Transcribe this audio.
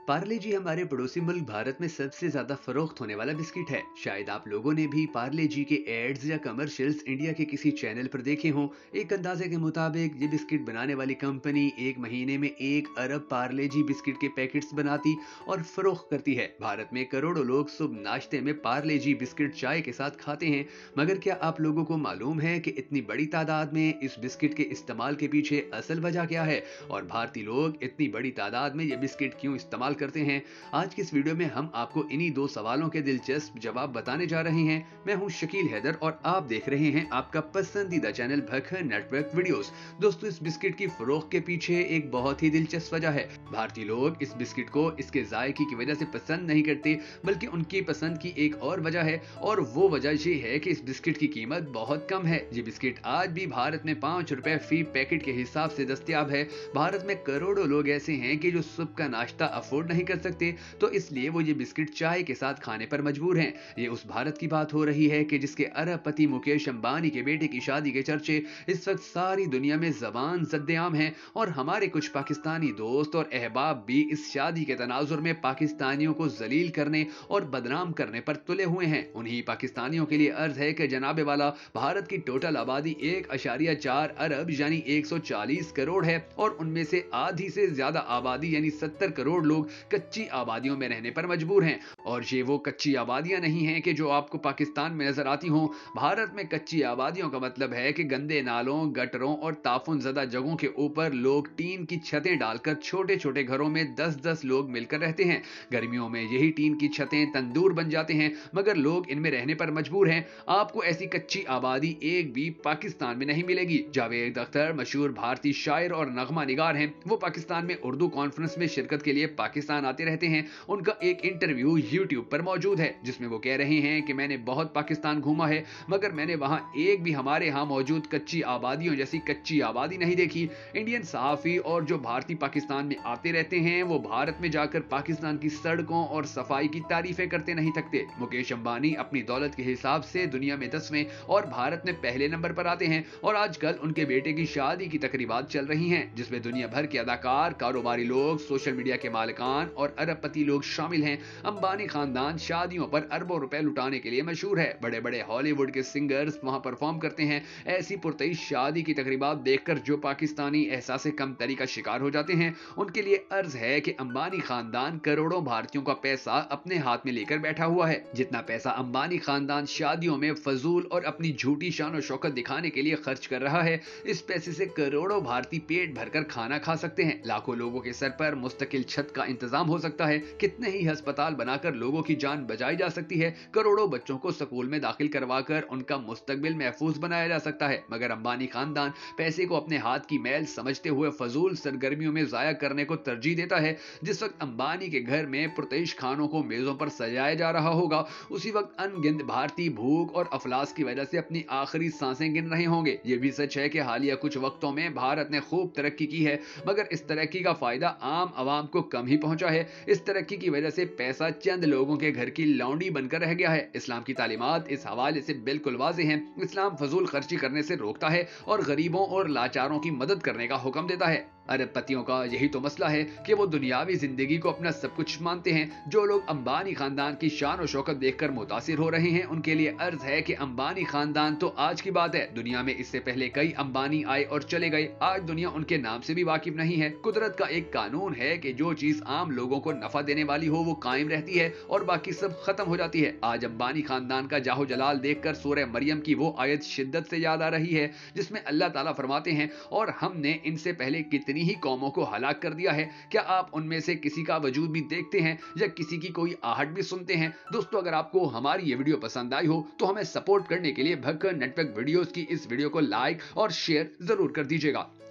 पार्ले जी हमारे पड़ोसी मुल्क भारत में सबसे ज्यादा फरोख्त होने वाला बिस्किट है। शायद आप लोगों ने भी पार्ले जी के एड्स या कमर्शियल्स इंडिया के किसी चैनल पर देखे हों। एक अंदाजे के मुताबिक ये बिस्किट बनाने वाली कंपनी एक महीने में 1 अरब पार्ले जी बिस्किट के पैकेट्स बनाती और फरोख्त करती है। भारत में करोड़ों लोग सुबह नाश्ते में पार्ले जी बिस्किट चाय के साथ खाते हैं। मगर क्या आप लोगों को मालूम है कि इतनी बड़ी तादाद में इस बिस्किट के इस्तेमाल के पीछे असल वजह क्या है, और भारतीय लोग इतनी बड़ी तादाद में ये बिस्किट क्यों इस्तेमाल करते हैं? आज की इस वीडियो में हम आपको इन्हीं दो सवालों के दिलचस्प जवाब बताने जा रहे हैं। मैं हूं शकील हैदर और आप देख रहे हैं आपका पसंदीदा चैनल भखर नेटवर्क वीडियोस। दोस्तों, इस बिस्किट की फरोख्त के पीछे एक बहुत ही दिलचस्प वजह है। भारतीय लोग इस बिस्किट को इसके जायके की वजह से पसंद नहीं करते, बल्कि उनकी पसंद की एक और वजह है, और वो वजह ये है कि इस बिस्किट की कीमत बहुत कम है। ये बिस्किट आज भी भारत में 5 रुपए फी पैकेट के हिसाब से दस्तयाब है। भारत में करोड़ों लोग ऐसे हैं कि जो सुबह का नाश्ता अफोर्ड नहीं कर सकते, तो इसलिए वो ये बिस्किट चाय के साथ खाने पर मजबूर हैं। ये उस भारत की बात हो रही है कि जिसके अरबपति मुकेश अंबानी के बेटे की शादी के चर्चे इस वक्त सारी दुनिया में जबान जद्देआम हैं, और हमारे कुछ पाकिस्तानी दोस्त और अहबाब भी इस शादी के तनाजुर में पाकिस्तानियों को जलील करने और बदनाम करने पर तुले हुए हैं। उन्हीं पाकिस्तानियों के लिए अर्ज है कि जनाबे वाला, भारत की टोटल आबादी 1.4 अरब यानी 140 करोड़ है, और उनमें से आधी से ज्यादा आबादी यानी 70 करोड़ लोग कच्ची आबादियों में रहने पर मजबूर हैं। और ये वो कच्ची आबादियां नहीं हैं कि जो आपको पाकिस्तान में नजर आती हों। भारत में कच्ची आबादियों का मतलब है कि गंदे नालों, गटरों और ताफुन ज़दा जगहों के ऊपर लोग टीन की छतें डालकर छोटे छोटे घरों में 10-10 लोग मिलकर रहते हैं। गर्मियों में यही टीन की छतें तंदूर बन जाते हैं, मगर लोग इनमें रहने पर मजबूर हैं। आपको ऐसी कच्ची आबादी एक भी पाकिस्तान में नहीं मिलेगी। जावेद अख्तर मशहूर भारतीय शायर और नगमा निगार हैं। वो पाकिस्तान में उर्दू कॉन्फ्रेंस में शिरकत के लिए पाकिस्तान आते रहते हैं। उनका एक इंटरव्यू यूट्यूब पर मौजूद है, जिसमें वो कह रहे हैं कि मैंने बहुत पाकिस्तान घूमा है, मगर मैंने वहां एक भी हमारे यहाँ मौजूद कच्ची आबादियों जैसी कच्ची आबादी नहीं देखी। इंडियन सहाफी और जो भारतीय पाकिस्तान में आते रहते हैं, वो भारत में जाकर पाकिस्तान की सड़कों और सफाई की तारीफें करते नहीं थकते। मुकेश अंबानी अपनी दौलत के हिसाब से दुनिया में 10वें और भारत में पहले नंबर पर आते हैं, और आजकल उनके बेटे की शादी की तकरीबात चल रही हैं, जिसमें दुनिया भर के अदाकार, कारोबारी लोग, सोशल मीडिया के मालिकान और अरबपति लोग शामिल हैं। अंबानी खानदान शादियों पर अरबों रुपए लुटाने के लिए मशहूर है। बड़े बड़े हॉलीवुड के सिंगर्स वहां परफॉर्म करते हैं। ऐसी पुरतई शादी की तकरीबात देखकर जो पाकिस्तानी एहसास कमतरी का शिकार हो जाते हैं, उनके लिए अर्ज है कि अंबानी खानदान करोड़ों भारतीयों का पैसा अपने हाथ में लेकर बैठा हुआ है। जितना पैसा अंबानी खानदान शादियों में फजूल और अपनी झूठी शान और शौकत दिखाने के लिए खर्च कर रहा है, इस पैसे से करोड़ों भारतीय पेट भरकर खाना खा सकते हैं। लाखों लोगों के सर पर मुस्तकिल छत का इंतजाम हो सकता है। कितने ही अस्पताल बनाकर लोगों की जान बचाई जा सकती है। करोड़ों बच्चों को स्कूल में दाखिल करवाकर उनका मुस्तकबिल महफूज बनाया जा सकता है। मगर अंबानी खानदान पैसे को अपने हाथ की मैल समझते हुए फजूल सरगर्मियों में जाया करने को तरजीह देता है। जिस वक्त अंबानी के घर में पुरतइश खानों को मेजों पर सजाया जा रहा होगा, उसी वक्त अनगिनत भारतीय भूख और अफलास की वजह से अपनी आखिरी सांसें गिन रहे होंगे। यह भी सच है कि हालिया कुछ वक्तों में भारत ने खूब तरक्की की है, मगर इस तरक्की का फायदा आम आवाम को कम ही पहुंचा है। इस तरक्की की वजह से पैसा चंद लोगों के घर की लौंडी बनकर रह गया है। इस्लाम की तालीमात इस हवाले से बिल्कुल वाज़ेह हैं। इस्लाम फजूल खर्ची करने से रोकता है और गरीबों और लाचारों की मदद करने का हुक्म देता है। अरबपतियों का यही तो मसला है कि वो दुनियावी जिंदगी को अपना सब कुछ मानते हैं। जो लोग अंबानी खानदान की शान और शौकत देखकर मुतासिर हो रहे हैं, उनके लिए अर्ज है कि अंबानी खानदान तो आज की बात है। दुनिया में इससे पहले कई अंबानी आए और चले गए। आज दुनिया उनके नाम से भी वाकिफ नहीं है। कुदरत का एक कानून है कि जो चीज आम लोगों को नफा देने वाली हो वो कायम रहती है और बाकी सब खत्म हो जाती है। आज अंबानी खानदान का जाहो जलाल देखकर सूरह मरियम की वो आयत शिद्दत से याद आ रही है, जिसमें अल्लाह ताला फरमाते हैं, और हमने इनसे पहले कितनी ही कौमों को हलाक कर दिया है। क्या आप उनमें से किसी का वजूद भी देखते हैं या किसी की कोई आहट भी सुनते हैं? दोस्तों, अगर आपको हमारी ये वीडियो पसंद आई हो तो हमें सपोर्ट करने के लिए भक्कर नेटवर्क वीडियोस की इस वीडियो को लाइक और शेयर जरूर कर दीजिएगा।